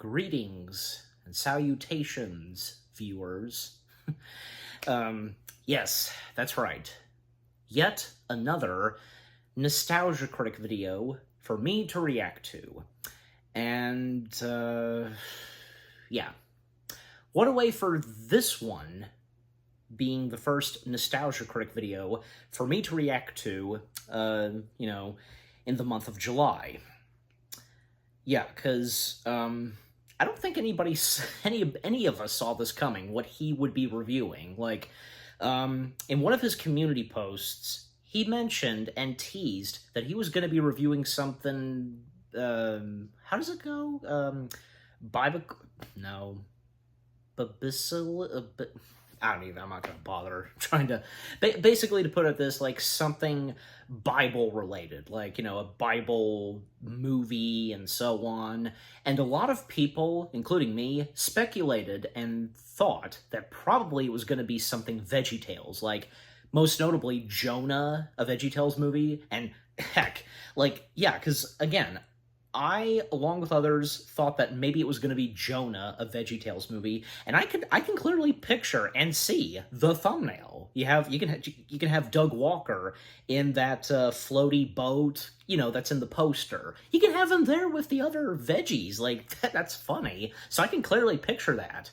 Greetings and salutations, viewers. Yes, that's right. Yet another Nostalgia Critic video for me to react to. And, yeah. What a way for this one, being the first Nostalgia Critic video, for me to react to, in the month of July. Yeah, because, I don't think any of us saw this coming, what he would be reviewing. Like, in one of his community posts, he mentioned and teased that he was going to be reviewing something, how does it go? I'm not going to bother trying to, basically to put it this, like, something Bible-related, like, a Bible movie and so on. And a lot of people, including me, speculated and thought that probably it was going to be something VeggieTales, like, most notably Jonah, a VeggieTales movie, and heck, like, yeah, because, again, I, along with others, thought that maybe it was going to be Jonah, a VeggieTales movie, and I can clearly picture and see the thumbnail. You can have Doug Walker in that floaty boat, that's in the poster. You can have him there with the other veggies, like that's funny. So I can clearly picture that.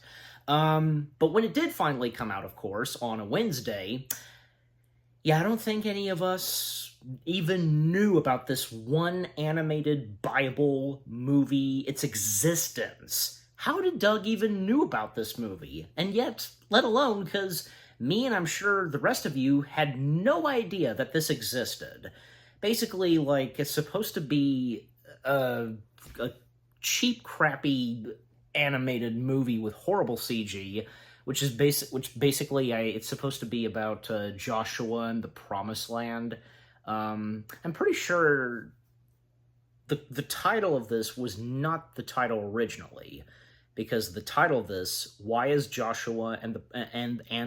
But when it did finally come out, of course, on a Wednesday, yeah, I don't think any of us even knew about this one animated Bible movie, its existence. How did Doug even knew about this movie? And yet, let alone, because me and I'm sure the rest of you had no idea that this existed. Basically, like, it's supposed to be a cheap, crappy animated movie with horrible CG, which basically it's supposed to be about Joshua and the Promised Land. I'm pretty sure the title of this was not the title originally, because the title of this, Why is Joshua and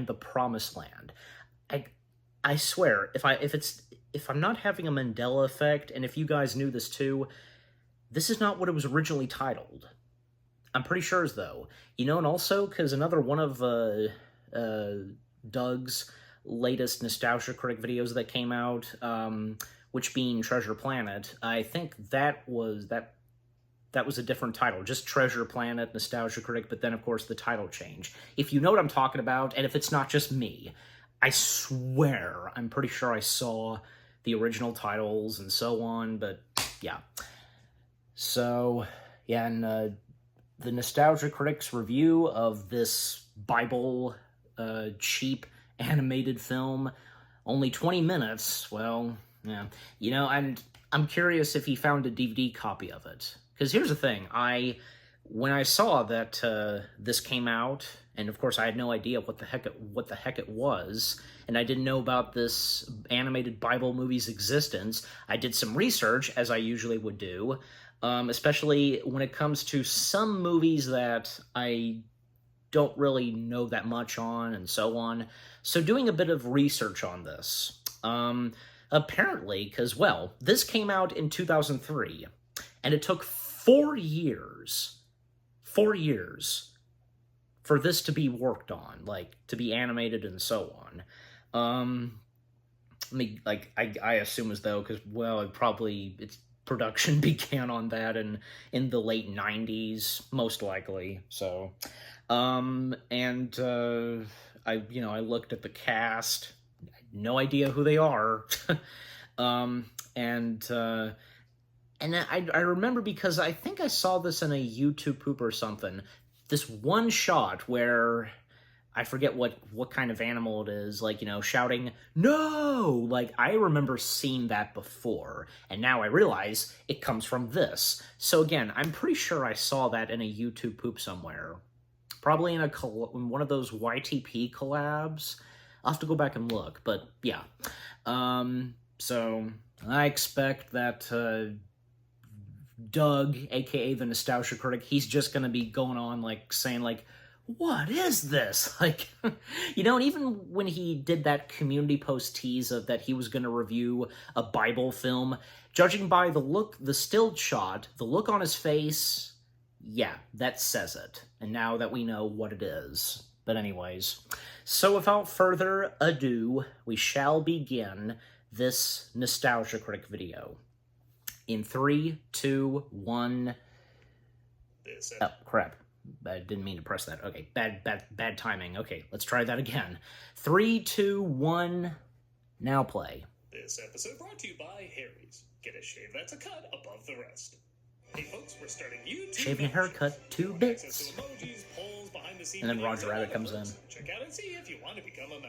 the Promised Land? I swear, if I'm not having a Mandela effect, and if you guys knew this too, this is not what it was originally titled. I'm pretty sure as though. And also, because another one of Doug's latest Nostalgia Critic videos that came out, which being Treasure Planet, I think that was a different title, just Treasure Planet, Nostalgia Critic, but then, of course, the title change. If you know what I'm talking about, and if it's not just me, I swear, I'm pretty sure I saw the original titles and so on, but yeah. So, yeah, and the Nostalgia Critic's review of this Bible, cheap animated film, only 20 minutes, well, yeah. And I'm curious if he found a DVD copy of it. Because here's the thing, when I saw that this came out, and of course I had no idea what the heck it was, and I didn't know about this animated Bible movie's existence, I did some research, as I usually would do, especially when it comes to some movies that I don't really know that much on, and so on. So doing a bit of research on this. Apparently, because, well, this came out in 2003, and it took 4 years for this to be worked on, like, to be animated and so on. I assume as though, because, well, its production began on that in the late 90s, most likely, so... I looked at the cast, I had no idea who they are, and I remember, because I think I saw this in a YouTube poop or something, this one shot where, I forget what kind of animal it is, like, shouting, "No!" Like, I remember seeing that before, and now I realize it comes from this. So again, I'm pretty sure I saw that in a YouTube poop somewhere. Probably in one of those YTP collabs. I'll have to go back and look, but yeah. So I expect that Doug, aka the Nostalgia Critic, he's just gonna be going on, like, saying, like, what is this? Like, and even when he did that community post tease of that he was gonna review a Bible film, judging by the still shot, the look on his face, Yeah, that says it. And now that we know what it is. But anyways, so without further ado, we shall begin this Nostalgia Critic video. In 3, 2, 1... Oh, crap. I didn't mean to press that. Okay, bad timing. Okay, let's try that again. 3, 2, 1, now play. This episode brought to you by Harry's. Get a shave that's a cut above the rest. Hey folks, we're starting YouTube. Shaving haircut, 2 bits. Emojis, polls, behind the scenes And then Roger Rabbit comes in. Check out and see if you want to become a member.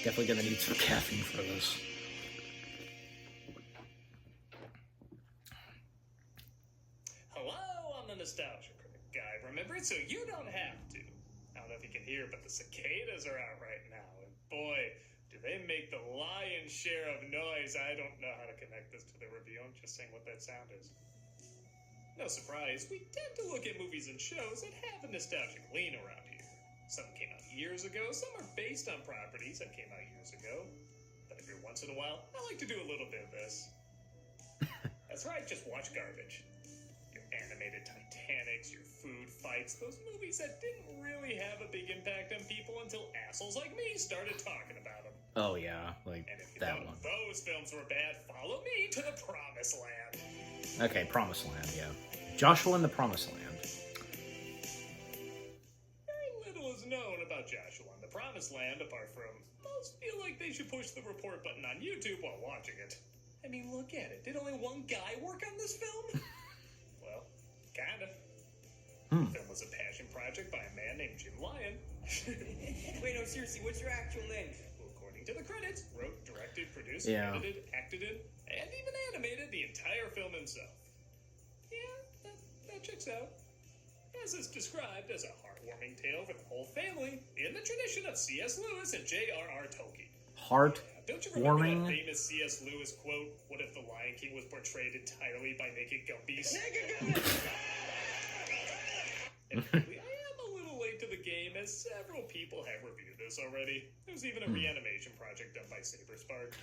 Definitely gonna need some caffeine for this. Hello, I'm the Nostalgia Critic guy. Remember it so you don't have to. I don't know if you can hear, but the cicadas are out right now. And boy, do they make the lion's share of noise. I don't know how to connect this to the review. I'm just saying what that sound is. No surprise, we tend to look at movies and shows that have a nostalgic lean around here. Some came out years ago, some are based on properties that came out years ago. But every once in a while, I like to do a little bit of this. That's right, just watch garbage. Your animated Titanics, your food fights, those movies that didn't really have a big impact on people until assholes like me started talking about them. Oh yeah, like and if you that thought one. Those films were bad, follow me to the Promised Land. Okay, Promised Land, yeah. Joshua in the Promised Land. Very little is known about Joshua in the Promised Land, apart from most feel like they should push the report button on YouTube while watching it. I mean, look at it. Did only one guy work on this film? Well, kinda. The film was a passion project by a man named Jim Lyon. Wait, no, seriously, what's your actual name? Who, according to the credits, wrote, directed, produced, Yeah. edited, acted in, and even animated the entire film himself. Yeah, that checks out. As is described as a heartwarming tale for the whole family, in the tradition of C.S. Lewis and J.R.R. Tolkien. Don't you remember that famous C.S. Lewis quote, "What if the Lion King was portrayed entirely by naked Gumbies?" Admittedly, I am a little late to the game, as several people have reviewed this already. There's even a reanimation project done by Saberspark.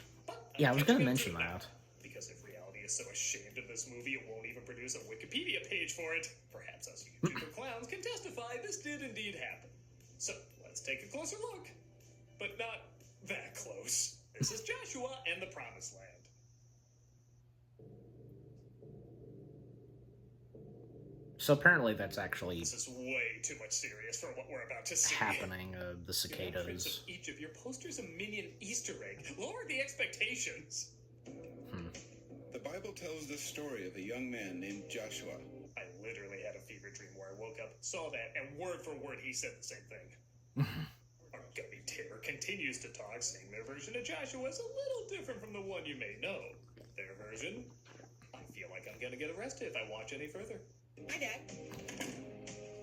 Yeah, I was gonna mention that. Because if reality is so ashamed of this movie, it won't even produce a Wikipedia page for it. Perhaps us YouTuber clowns can testify this did indeed happen. So, let's take a closer look. But not that close. This is Joshua and the Promised Land. So apparently that's actually This is way too much serious for what we're about to see. happening, the Prints cicadas. of each of your posters a minion Easter egg. Lower the expectations. The Bible tells the story of a young man named Joshua. I literally had a fever dream where I woke up, saw that, and word for word he said the same thing. Our gummy terror continues to talk, saying their version of Joshua is a little different from the one you may know. Their version? I feel like I'm gonna get arrested if I watch any further. Hi, Dad.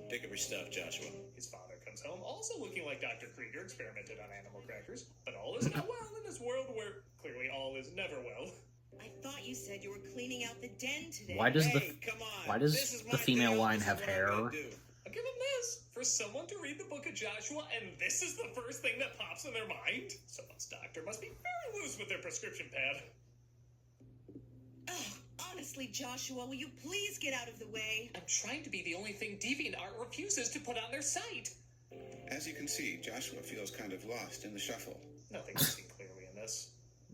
Pick up your stuff, Joshua. His father comes home, also looking like Dr. Krieger experimented on animal crackers. But all is not well in this world where clearly all is never well. I thought you said you were cleaning out the den today. Why does Come on. why does This is the my female deal. line This is have what I'm hair? gonna do. I'll give him this. For someone to read the book of Joshua and this is the first thing that pops in their mind? Someone's doctor must be very loose with their prescription pad. Ugh, honestly, Joshua, will you please get out of the way? I'm trying to be the only thing DeviantArt refuses to put on their site. As you can see, Joshua feels kind of lost in the shuffle. Nothing was seen clearly in this.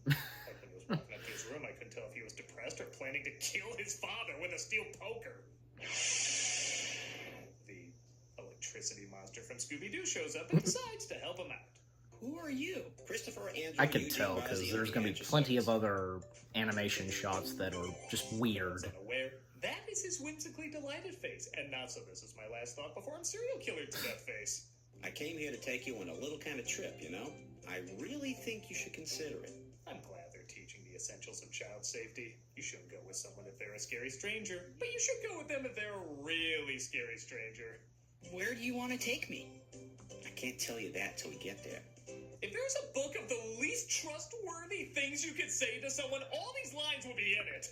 Like when he was walking up to his room, I couldn't tell if he was depressed or planning to kill his father with a steel poker. The electricity monster from Scooby-Doo shows up and decides to help him out. Who are you? Christopher Andrew. I could tell because there's gonna be plenty of other animation shots that are just weird. Unaware, that is his whimsically delighted face, and not so this is my last thought before I'm serial killer to that face. I came here to take you on a little kind of trip, you know? I really think you should consider it. I'm glad they're teaching the essentials of child safety. You shouldn't go with someone if they're a scary stranger, but you should go with them if they're a really scary stranger. Where do you want to take me? I can't tell you that till we get there. If there's a book of the least trustworthy things you could say to someone, all these lines will be in it.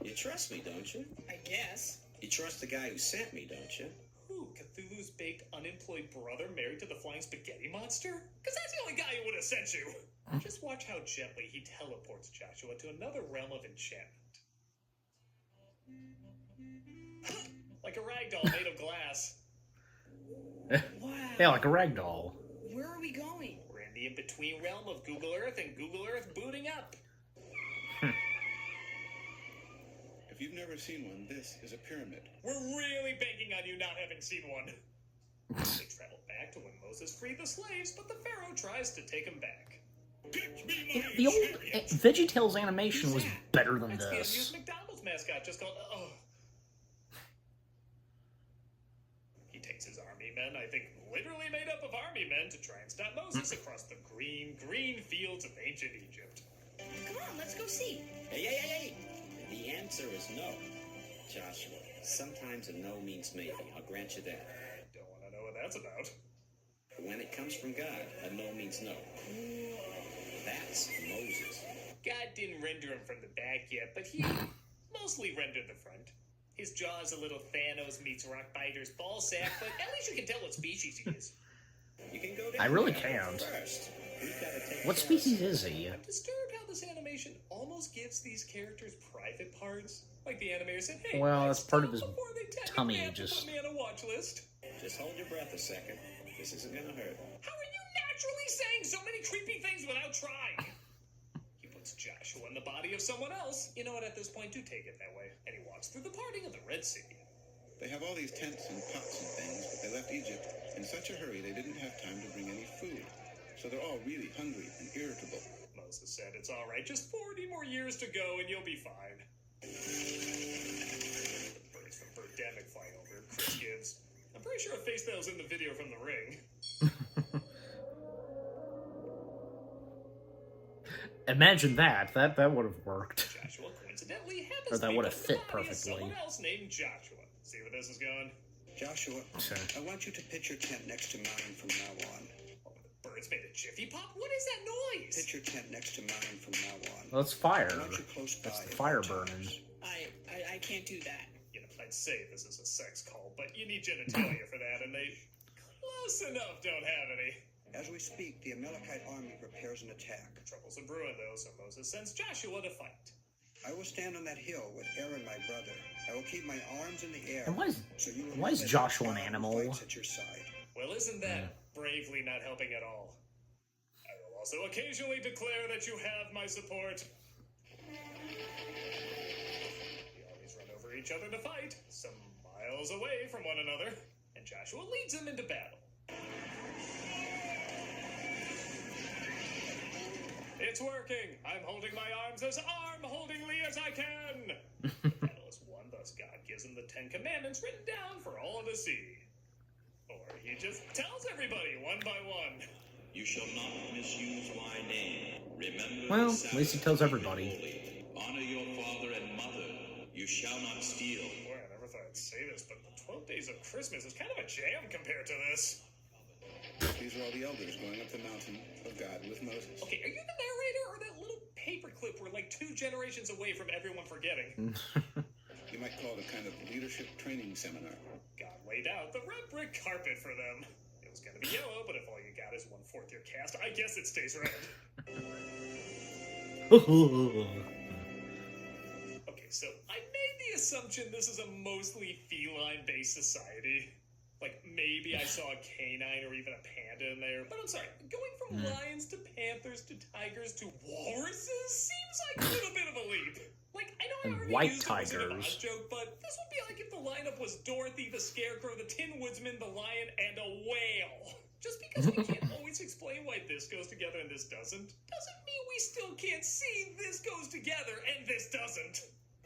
You trust me, don't you? I guess. You trust the guy who sent me, don't you? Who, Cthulhu's baked unemployed brother married to the flying spaghetti monster? Because that's the only guy who would have sent you. Just watch how gently he teleports Joshua to another realm of enchantment. like a rag doll made of glass. Wow. Yeah, like a rag doll. Where are we going? We're in the in-between realm of Google Earth and Google Earth booting up. If you've never seen one, this is a pyramid. We're really banking on you not having seen one. They travel back to when Moses freed the slaves, but the Pharaoh tries to take them back. The old VeggieTales animation was better than That's the this. amused McDonald's mascot just called, He takes his army men, I think literally made up of army men, to try and stop Moses across the green, green fields of ancient Egypt. Come on, let's go see. Hey! The answer is no, Joshua. Sometimes a no means maybe. I'll grant you that. I don't want to know what that's about. But when it comes from God, a no means no. That's Moses. God didn't render him from the back yet, but he mostly rendered the front. His jaw's a little Thanos meets Rockbiter's ball sack, but at least you can tell what species he is. You can go down I really there can't. First, we've got to take What care of species is he? I'm disturbed how this animation almost gives these characters private parts. Like the animator said, hey, Well, let's that's part stop of his before they technically tummy, have to just- put me on a watch list. Just hold your breath a second. This isn't gonna hurt. How are you naturally saying so many creepy things without trying? He puts Joshua in the body of someone else. You know what, at this point, do take it that way. And he walks through the parting of the Red Sea. They have all these tents and pots and things, but they left Egypt in such a hurry they didn't have time to bring any food. So they're all really hungry and irritable. Moses said, it's all right, just 40 more years to go and you'll be fine. The birds from Birdemic fly over. Chris gives. I'm pretty sure a face that was in the video from The Ring. Imagine that. That would have worked. Joshua coincidentally happens Or that to be would have put in fit the body of perfectly. someone else named Joshua. See where this is going? Joshua, Sure. I want you to pitch your tent next to mine from now on. Oh, the birds made a jiffy pop? What is that noise? Pitch your tent next to mine from now on. Well, it's fire. I want you close by. That's the at fire all burning. times. I can't do that. You know, I'd say this is a sex call, but you need genitalia for that, and they close enough don't have any. As we speak, the Amalekite army prepares an attack. Troubles are brewing, though, so Moses sends Joshua to fight. I will stand on that hill with Aaron, my brother. I will keep my arms in the air. And so you will why know is that Joshua an God animal? fights at your side. Well, isn't that bravely not helping at all? I will also occasionally declare that you have my support. The armies run over each other to fight, some miles away from one another, and Joshua leads them into battle. It's working! I'm holding my arms as arm-holdingly as I can! The battle is won, thus God gives him the 10 Commandments written down for all to see. Or he just tells everybody one by one. You shall not misuse my name. Remember Well, the at Sabbath least he tells to keep it everybody. holy. Honor your father and mother. You shall not steal. Boy, I never thought I'd say this, but the 12 days of Christmas is kind of a jam compared to this. These are all the elders going up the mountain of God with Moses. Okay, are you the narrator or that little paperclip we're like 2 generations away from everyone forgetting? You might call it a kind of leadership training seminar. God laid out the red brick carpet for them. It was gonna be yellow, but if all you got is 1/4 year cast, I guess it stays red. Okay, so I made the assumption this is a mostly feline-based society. Like, maybe I saw a canine or even a panda in there. But I'm sorry, going from lions to panthers to tigers to walruses seems like a little bit of a leap. Like, I know I And already white used the Wizard of Oz tigers. joke, but this would be like if the lineup was Dorothy, the Scarecrow, the Tin Woodsman, the Lion, and a whale. Just because we can't always explain why this goes together and this doesn't mean we still can't see this goes together and this doesn't.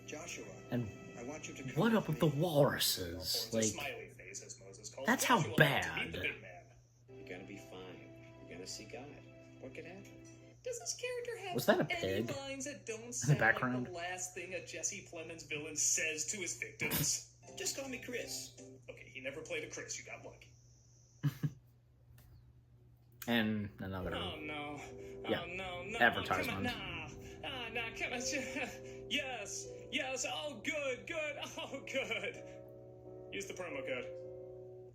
Joshua, And I want you to come what up with the me. walruses? Horns a Like, smiley face, as Moses calls that's how Joshua to bad. meet the big man. You're gonna be fine. You're gonna see God. What could happen? Does this character have Was that a any pig lines that don't sound background? like the last thing a Jesse Plemons villain says to his victims? Just call me Chris. Okay, he never played a Chris, you got lucky. and another. Oh no. Yeah, Oh no, advertisement. Come on, nah, come on. Yes, oh good, oh good. Use the promo code.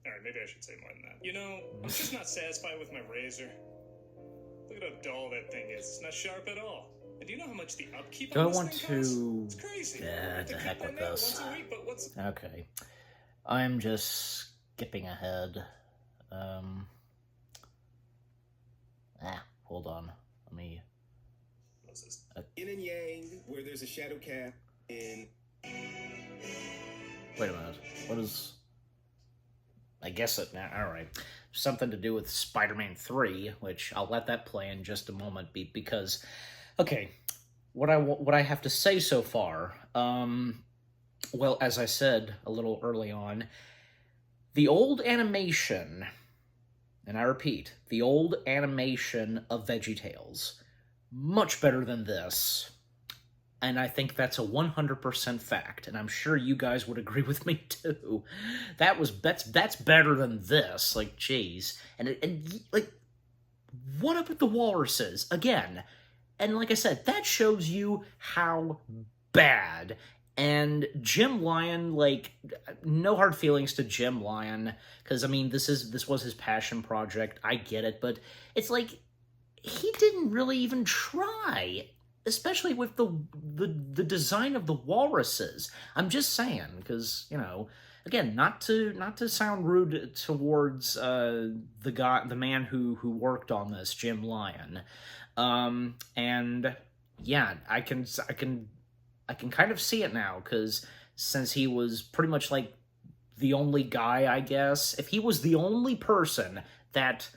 Alright, maybe I should say more than that. You know, I'm just not satisfied with my razor. Look at how dull that thing is. It's not sharp at all. And do you know how much the upkeep Do I on this want thing costs? to? It's crazy. Yeah, I have to cut heck my with nail this. once a week, but what's... Okay. I'm just skipping ahead. Hold on. Let me... Yin and yang, where there's a shadow cast in... Wait a minute. What is... I guess it now. Alright. Something to do with Spider-Man 3, which I'll let that play in just a moment because... Okay, what I have to say so far, well, as I said a little early on, the old animation, and I repeat, the old animation of VeggieTales, much better than this. And I think that's a 100% fact, and I'm sure you guys would agree with me too. That's better than this. Like, jeez, and like, what up with the walruses again? And like I said, that shows you how bad. And Jim Lyon, like, no hard feelings to Jim Lyon, because I mean, this was his passion project. I get it, but it's like he didn't really even try. Especially with the design of the walruses. I'm just saying, because, you know, again, not to sound rude towards the man who worked on this, Jim Lyon. And yeah, I can kind of see it now, because since he was pretty much like the only guy, I guess, if he was the only person that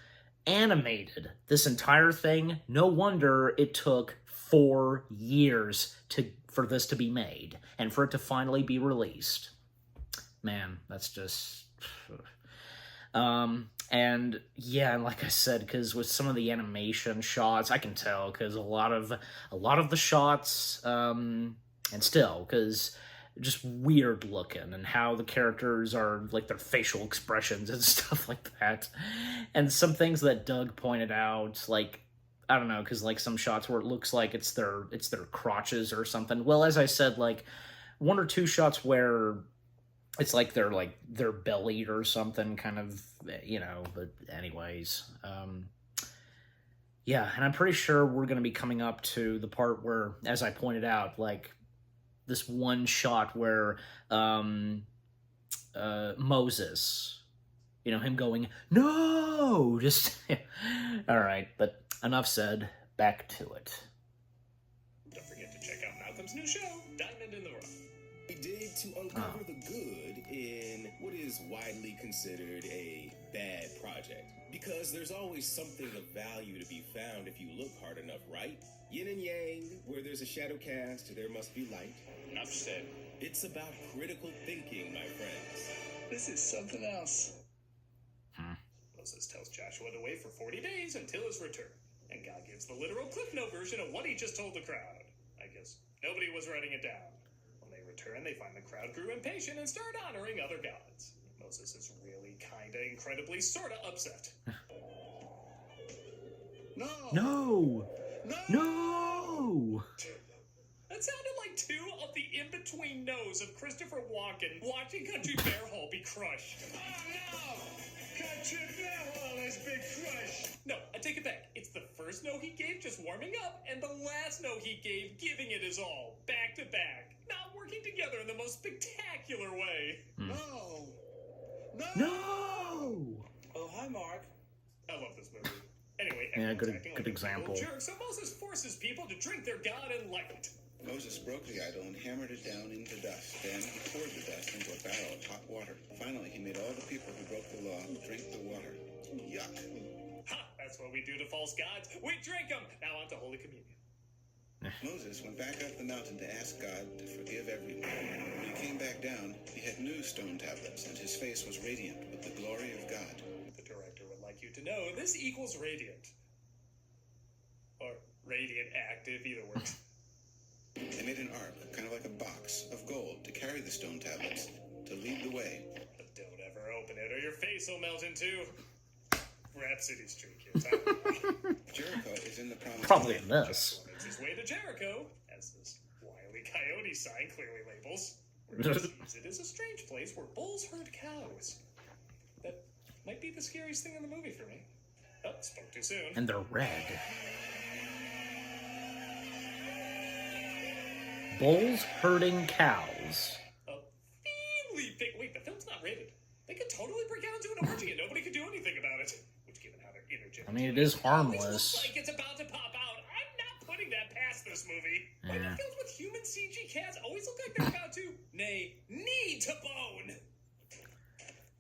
animated this entire thing, no wonder it took 4 years for this to be made and for it to finally be released. Man, that's just... and yeah, like I said, because with some of the animation shots, I can tell, because a lot of the shots, and still, because just weird looking, and how the characters are, like, their facial expressions and stuff like that. And some things that Doug pointed out, like, I don't know, because, like, some shots where it looks like it's their crotches or something. Well, as I said, like, 1 or 2 shots where it's like their belly or something, kind of, you know, but anyways. Yeah, and I'm pretty sure we're going to be coming up to the part where, as I pointed out, like, this one shot where Moses, you know, him going, no, just... All right, but enough said, back to it. Don't forget to check out Malcolm's new show, Diamond in the Rough. We dig to uncover the good in what is widely considered a bad project. Because there's always something of value to be found if you look hard enough, right? Yin and yang, where there's a shadow cast, there must be light. Enough said. It's about critical thinking, my friends. This is something else. Moses tells Joshua to wait for 40 days until his return. And God gives the literal Cliff Note version of what he just told the crowd. I guess nobody was writing it down. When they return, they find the crowd grew impatient and started honoring other gods. Moses is really kinda incredibly sorta upset. No! No! No! That sounded like 2 of the in-between no's of Christopher Walken watching Country Bear Hall be crushed. Oh no! Country Bear Hall has been crushed! No, I take it back. It's the first no he gave just warming up, and the last no he gave giving it his all, back to back. Not working together in the most spectacular way. No! No! Oh, hi, Mark. I love this movie. Anyway, Yeah, everyone's good acting like a example. total jerk, so Moses forces people to drink their God in light. Moses broke the idol and hammered it down into dust. Then he poured the dust into a barrel of hot water. Finally, he made all the people who broke the law drink the water. Yuck. Ha! That's what we do to false gods. We drink them! Now on to Holy Communion. Moses went back up the mountain to ask God to forgive everyone. When he came back down, he had new stone tablets, and his face was radiant with the glory of God. The director would like you to know this equals radiant. Or radiant active, either works. They made an ark, kind of like a box, of gold to carry the stone tablets, to lead the way. But don't ever open it or your face will melt in two. Rhapsody Street kids. Jericho is in the promised Probably land. in this. Joshua makes his way to Jericho, as this Wile E. Coyote sign clearly labels. Where he sees it is a strange place where bulls herd cows. That might be the scariest thing in the movie for me. Oh, spoke too soon. And they're red. Bulls herding cows. A fiendly big... Wait, the film's not rated. They could totally break out into an orgy and nobody could do anything about it. Which, given how their energetic... I mean, it is always harmless. looks like it's about to pop out. I'm not putting that past this movie. Why do films with human CG cats always look like they're about to, nay, need to bone?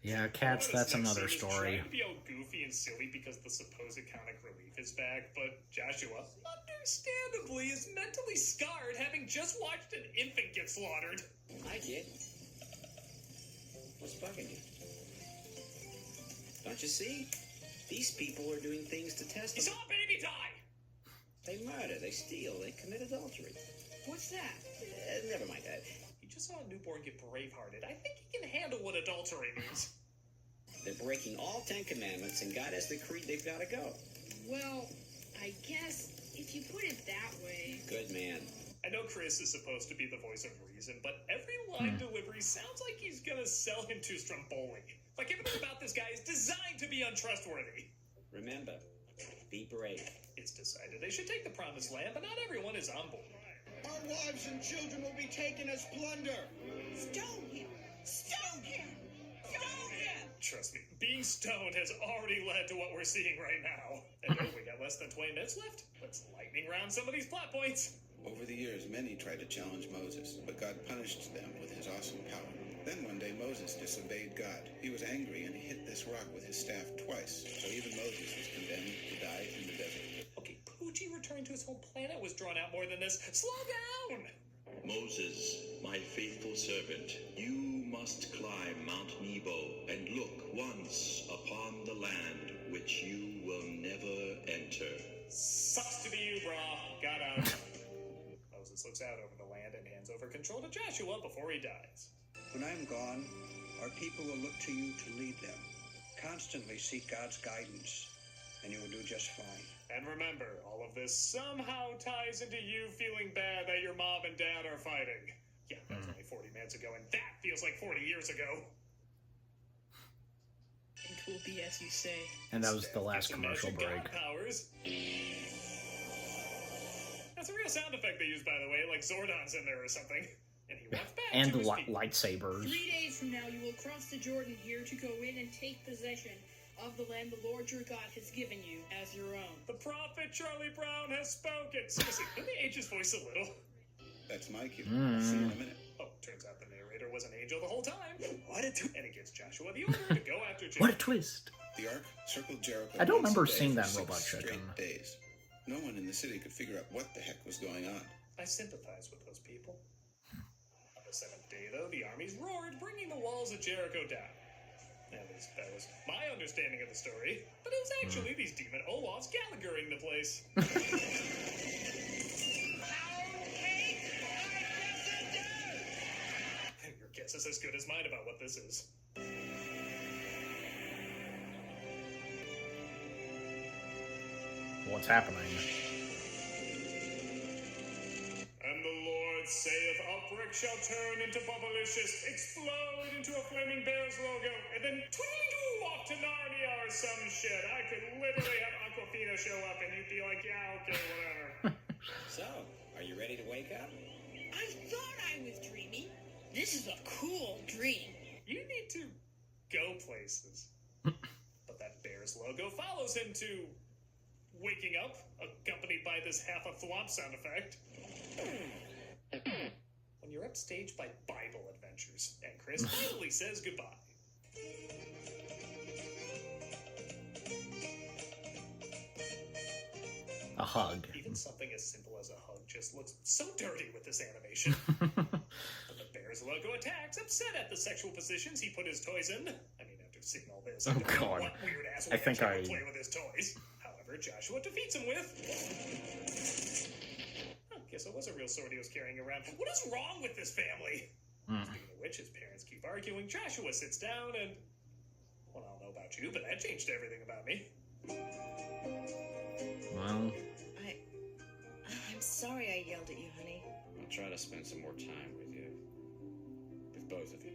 Yeah, cats, that's another story. Trying to be all goofy and silly because the supposed comic relief is back, but Joshua, understandably, is mentally scarred having just watched an infant get slaughtered. Hi, kid. What's bugging you? Don't you see? These people are doing things to test You them. saw a baby die! They murder, they steal, they commit adultery. What's that? Never mind that. You just saw a newborn get bravehearted. I think he can handle what adultery means. They're breaking all 10 commandments, and God has decreed they've got to go. Well, I guess if you put it that way... Good man. I know Chris is supposed to be the voice of reason, but every line delivery sounds like he's gonna sell him to Stromboli. Like everything about this guy is designed to be untrustworthy. Remember, be brave. It's decided they should take the promised land, but not everyone is on board. Our wives and children will be taken as plunder. Stone him! Stone him! Stone him! Trust me, being stoned has already led to what we're seeing right now. And we got less than 20 minutes left. Let's lightning round some of these plot points. Over the years, many tried to challenge Moses, but God punished them with his awesome power. Then one day, Moses disobeyed God. He was angry, and he hit this rock with his staff twice. So even Moses was condemned to die in the desert. Okay, Poochie returning to his home planet was drawn out more than this. Slow down! Moses, my faithful servant, you must climb Mount Nebo and look once upon the land which you will never enter. Sucks to be you, brah. Got out. Moses looks out over the land and hands over control to Joshua before he dies. When I'm gone, our people will look to you to lead them. Constantly seek God's guidance, and you will do just fine. And remember, all of this somehow ties into you feeling bad that your mom and dad are fighting. Yeah, that was only 40 minutes ago, and that feels like 40 years ago. It will be as you say. And that was the last commercial Imagine break. God powers. That's a real sound effect they use, by the way, like Zordon's in there or something. And he walks back And to his the people. lightsabers. 3 days from now, you will cross the Jordan here to go in and take possession of the land the Lord your God has given you as your own. The prophet Charlie Brown has spoken. Seriously, can they age his voice a little? That's my cue. I'll see you in a minute. Oh, turns out the narrator was an angel the whole time. What a And he gives Joshua the order to go after Jericho. What a twist! The ark circled Jericho. I don't once a remember day seeing for that 6 Robot straight Chicken. days. No one in the city could figure out what the heck was going on. I sympathize with those people. On the 7th day, though, the armies roared, bringing the walls of Jericho down. At least that was my understanding of the story, but it was actually these demon Olafs Gallagher-ing the place. Your guess is as good as mine about what this is. What's happening? And the Lord saith, a brick shall turn into bubblicious, explode into a flaming bear's logo, and then tweedle off to Narnia or some shit. I could literally have Aquafina show up and you'd be like, yeah, okay, whatever. So, are you ready to wake up? I thought I was dreaming. This is a cool dream. You need to go places. But that bear's logo follows him to waking up, accompanied by this half a thwomp sound effect. When you're upstaged by Bible adventures, and Chris finally says goodbye. A hug. Even something as simple as a hug just looks so dirty with this animation. But the bear's logo attacks, upset at the sexual positions he put his toys in. I mean, after seeing all this, I Oh, don't know God. what weird ass I think would I- play with his toys. However, Joshua defeats him with... Oh, guess it was a real sword he was carrying around. What is wrong with this family? Speaking of which, his parents keep arguing. Joshua sits down and... Well, I don't know about you, but that changed everything about me. Well, I'm sorry I yelled at you, honey. I'll try to spend some more time with you. With both of you.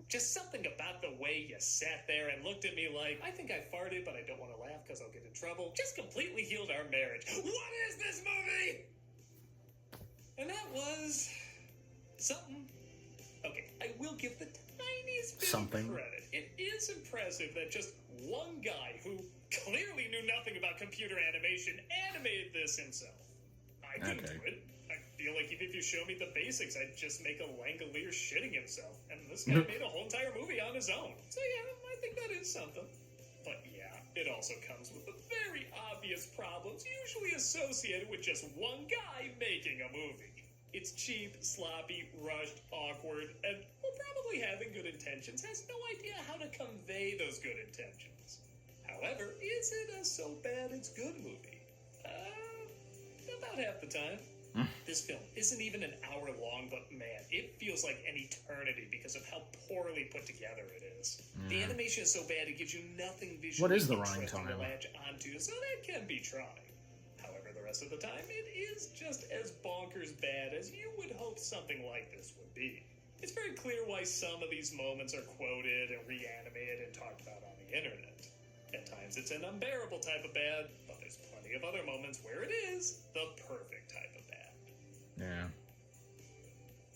Just something about the way you sat there and looked at me like, I think I farted, but I don't want to laugh because I'll get in trouble. Just completely healed our marriage. What is this movie? And that was... something. Okay, I will give the tiniest bit something. Credit, it is impressive that just one guy who clearly knew nothing about computer animation animated this himself. I couldn't do it. I feel like if you show me the basics, I'd just make a Langolier shitting himself, and this guy made a whole entire movie on his own. So yeah, I think that is something. But yeah, it also comes with the very obvious problems usually associated with just one guy making a movie. It's cheap, sloppy, rushed, awkward, and while probably having good intentions, has no idea how to convey those good intentions. However, is it a so bad it's good movie? About half the time. This film isn't even an hour long, but man, it feels like an eternity because of how poorly put together it is. The animation is so bad it gives you nothing visually What is the running interesting to time? latch onto, so that can be trying. However, the rest of the time, it is just as bonkers bad as you would hope something like this would be. It's very clear why some of these moments are quoted and reanimated and talked about on the internet. At times it's an unbearable type of bad, but there's plenty of other moments where it is the perfect type of bad. Yeah.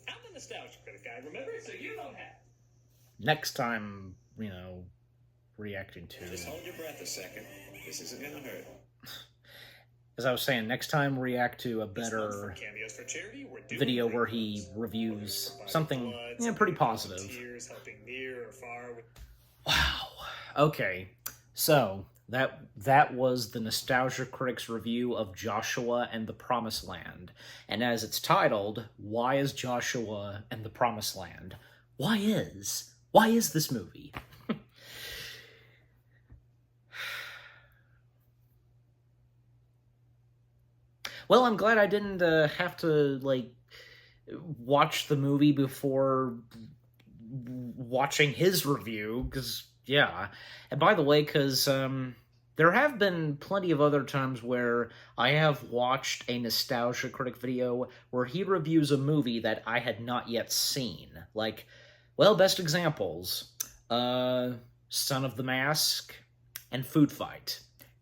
I'm a nostalgia critic guy, remember? So you don't have. Next time, reacting to... Just hold your breath a second. This isn't gonna hurt. As I was saying, next time react to a better video where he reviews something pretty positive. Wow. Okay. So, that was the Nostalgia Critic's review of Joshua and the Promised Land. And as it's titled, Why is Joshua and the Promised Land? Why is this movie? Well, I'm glad I didn't have to, watch the movie before watching his review, because, yeah. And by the way, because there have been plenty of other times where I have watched a Nostalgia Critic video where he reviews a movie that I had not yet seen. Best examples, Son of the Mask and Food Fight.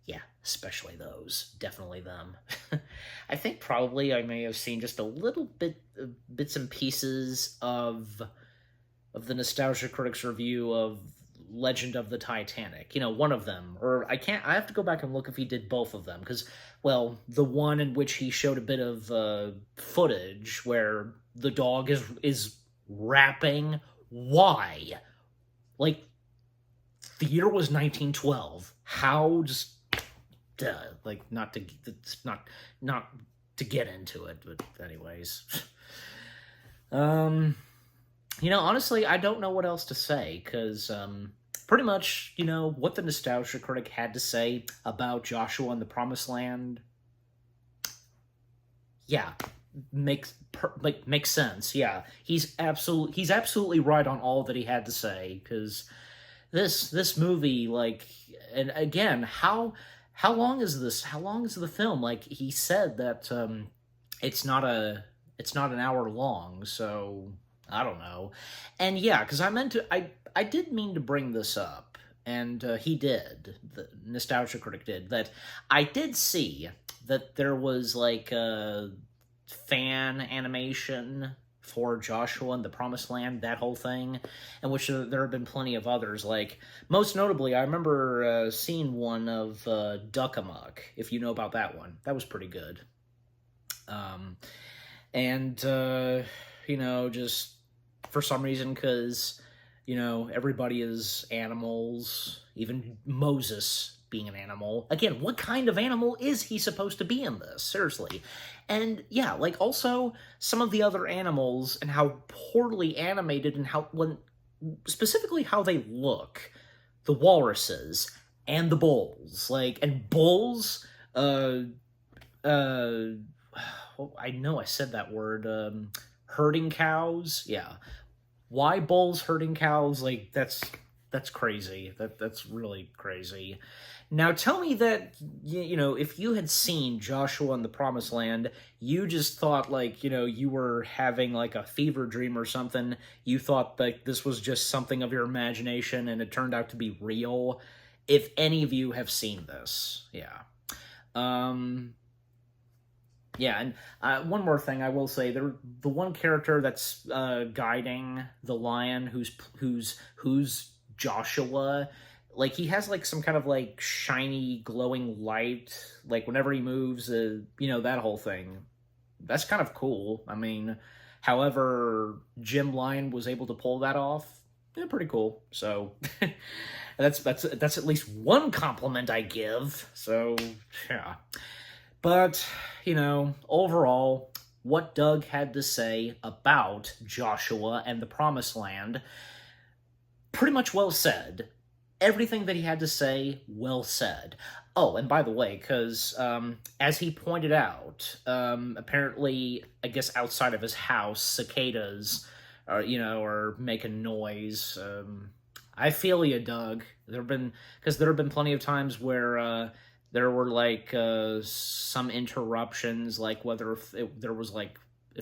Yeah, especially those. Definitely them. I think probably I may have seen just a little bits and pieces of the Nostalgia Critics review of Legend of the Titanic. One of them. Or I have to go back and look if he did both of them. Because, the one in which he showed a bit of footage where the dog is rapping. Why? The year was 1912. How just... not to get into it, but anyways. Honestly, I don't know what else to say, because, pretty much, what the Nostalgia Critic had to say about Joshua and the Promised Land, yeah, makes sense, yeah. He's absolutely right on all that he had to say, because this movie, and again, how long is this? How long is the film? He said that it's not an hour long, so I don't know. And yeah, because I did mean to bring this up, and he did. The Nostalgia Critic did. That I did see that there was a fan animation for Joshua and the Promised Land, that whole thing, in which there have been plenty of others. Most notably, I remember seeing one of Duck Amuck, if you know about that one. That was pretty good. Just for some reason, because, everybody is animals, even Moses being an animal. Again, what kind of animal is he supposed to be in this? Seriously. And yeah, also some of the other animals and how poorly animated and specifically how they look. The walruses and the bulls. And bulls, I know I said that word, herding cows. Yeah. Why bulls herding cows? That's crazy. That's really crazy. Now, tell me that, if you had seen Joshua and the Promised Land, you just thought, you were having, a fever dream or something. You thought, this was just something of your imagination, and it turned out to be real. If any of you have seen this, yeah. Yeah, and one more thing I will say: the one character that's guiding the lion, who's Joshua, like he has like some kind of like shiny, glowing light, like whenever he moves, that whole thing. That's kind of cool. I mean, however, Jim Lion was able to pull that off. Yeah, pretty cool. So that's at least one compliment I give. So yeah. But, overall, what Doug had to say about Joshua and the Promised Land, pretty much well said. Everything that he had to say, well said. Oh, and by the way, because as he pointed out, apparently, I guess outside of his house, cicadas are making noise. I feel you, Doug. There have been plenty of times where there were like some interruptions, like whether if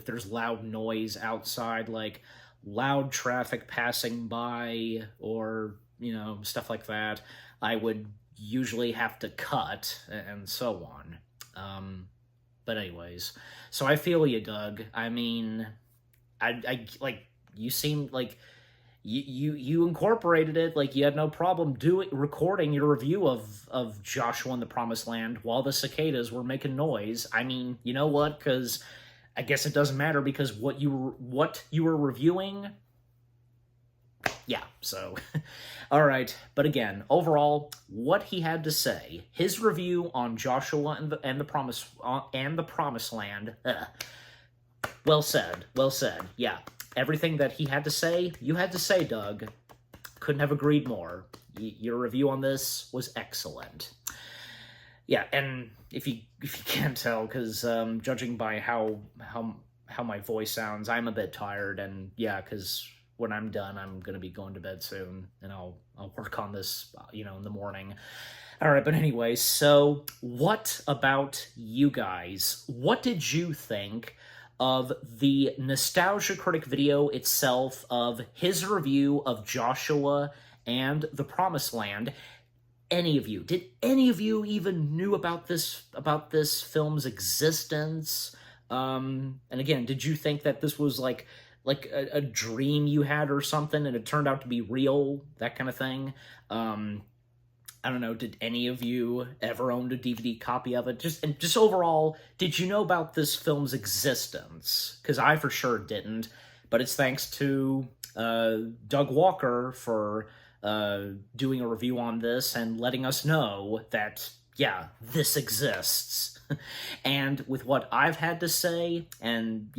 there's loud noise outside, like loud traffic passing by, or stuff like that, I would usually have to cut and so on. But anyways, so I feel you, Doug. I mean, I like you seem like. You incorporated it, like you had no problem recording your review of Joshua and the Promised Land while the cicadas were making noise. I mean, you know what? Because I guess it doesn't matter, because what you were reviewing. Yeah. So, all right. But again, overall, what he had to say, his review on Joshua and the Promised Land. Well said. Well said. Yeah. Everything that he had to say, you had to say, Doug. Couldn't have agreed more. Your review on this was excellent. Yeah, and if you can't tell, because judging by how my voice sounds, I'm a bit tired, and yeah, because when I'm done, I'm gonna be going to bed soon, and I'll work on this, in the morning. All right, but anyway, so what about you guys? What did you think of the Nostalgia Critic video itself, of his review of Joshua and the Promised Land? Did any of you even knew about this film's existence? And again, did you think that this was like a dream you had or something, and it turned out to be real, that kind of thing? I don't know, did any of you ever own a DVD copy of it? Just overall, did you know about this film's existence? Because I for sure didn't, but it's thanks to Doug Walker for doing a review on this and letting us know that, yeah, this exists. And with what I've had to say, and,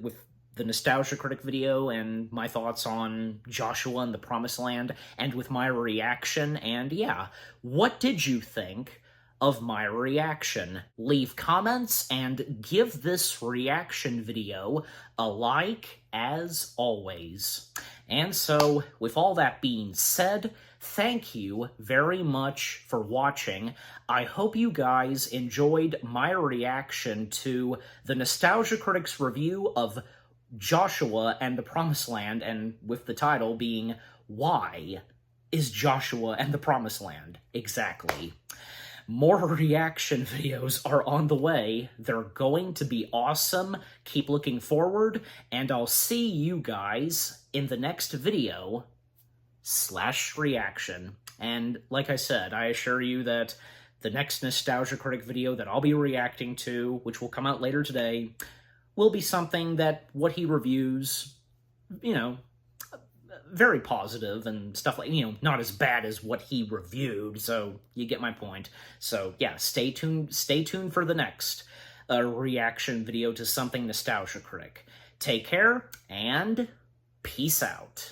with the Nostalgia Critic video and my thoughts on Joshua and the Promised Land, and with my reaction, and yeah, what did you think of my reaction? Leave comments and give this reaction video a like, as always. And so, with all that being said, thank you very much for watching. I hope you guys enjoyed my reaction to the Nostalgia Critic's review of Joshua and the Promised Land, and with the title being, Why is Joshua and the Promised Land exactly? More reaction videos are on the way. They're going to be awesome. Keep looking forward, and I'll see you guys in the next video / reaction. And like I said, I assure you that the next Nostalgia Critic video that I'll be reacting to, which will come out later today, will be something that what he reviews, very positive and stuff like, not as bad as what he reviewed, so you get my point. So yeah, stay tuned for the next reaction video to something Nostalgia Critic. Take care, and peace out.